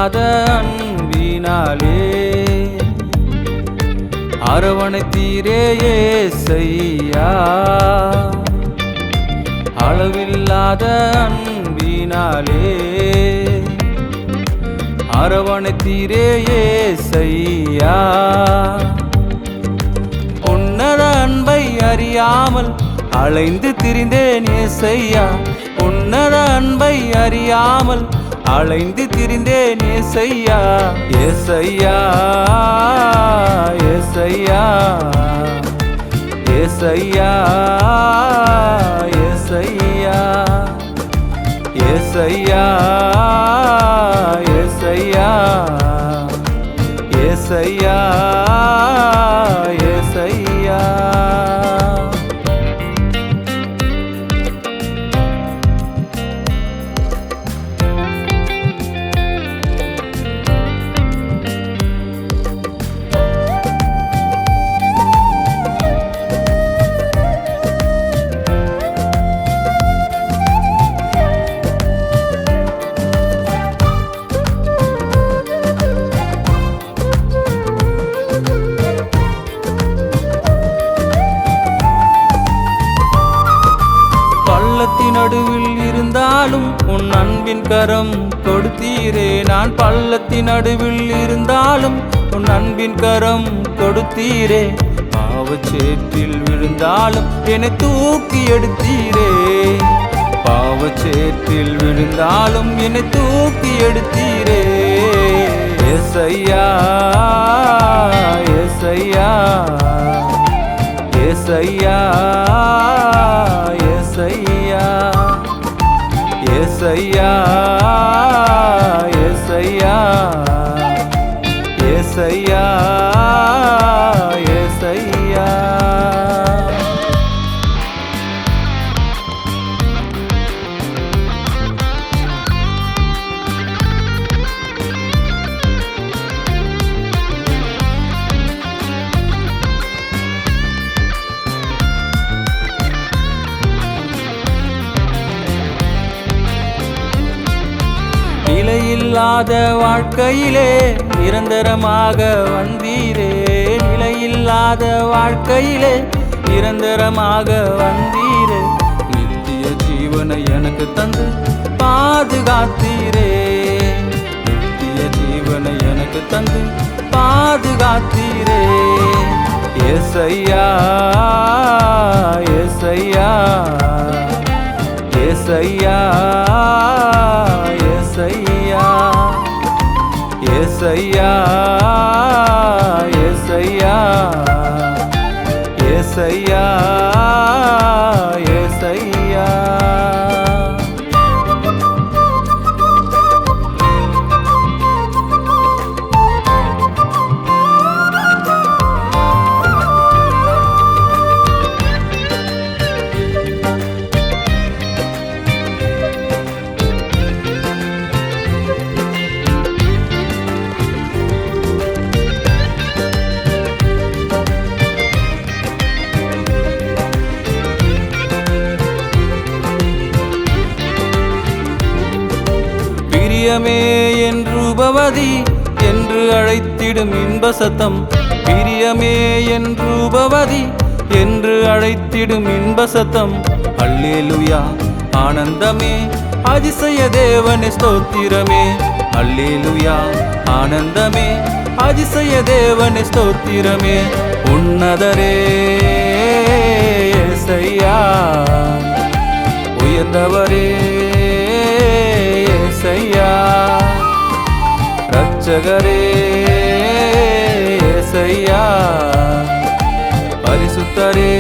அளவில்லாத அன்பினாலே அரவணைத்தீரே ஏசையா. அளவில்லாத அன்பினாலே அரவணைத்தீரே ஏசையா. உன்னத அன்பை அறியாமல் அலைந்து திரிந்தேன் ஏசையா. உன்னத அன்பை அறியாமல் அலைந்து திரிந்தேன் ஏசையா. ஏசையா ஏசையா ஏசையா ஏசையா ஏசையா ஏசையா ஏசையா ஏசையா. பள்ளத்தின் நடுவில் இருந்தாலும் உன் அன்பின் கரம் கொடுத்தீரே. நான் பள்ளத்தின் நடுவில் இருந்தாலும் உன் அன்பின் கரம் கொடுத்தீரே. பாவச்சேற்றில் விழுந்தாலும் என்னை தூக்கி எடுத்தீரே. பாவச்சேற்றில் விழுந்தாலும் என்னை தூக்கி எடுத்தீரே. ஏசையா ஏசையா ஏசையா ஏசையா ஏசையா ஏசையா ஏசையா ஏசையா. நிலையில்லாத வாழ்க்கையிலே நிரந்தரமாக வந்தீரே. நிலையில்லாத வாழ்க்கையிலே நிரந்தரமாக வந்தீரே. நித்திய ஜீவனை எனக்கு தந்து பாதுகாத்தீரே. நித்திய ஜீவனை எனக்கு தந்து பாதுகாத்தீரே. ஏசையா ஏசையா ஏசையா ஏசையா ஏசையா ஏசையா ஏசையா ஏசையா. பிரியமே என்று உபவதி என்று அழைத்திடும் இன்ப சத்தம். பிரியமே என்று உபவதி என்று அழைத்திடும் இன்ப சத்தம். அல்லேலூயா ஆனந்தமே அதிசய தேவனே ஸ்தோத்திரமே. அல்லேலூயா ஆனந்தமே அதிசய தேவனே ஸ்தோத்திரமே. உன்னதரே ஏசையா உயர்ந்தவரே ஏசையா. ரட்சகரே ஏசையா பரிசுத்தரே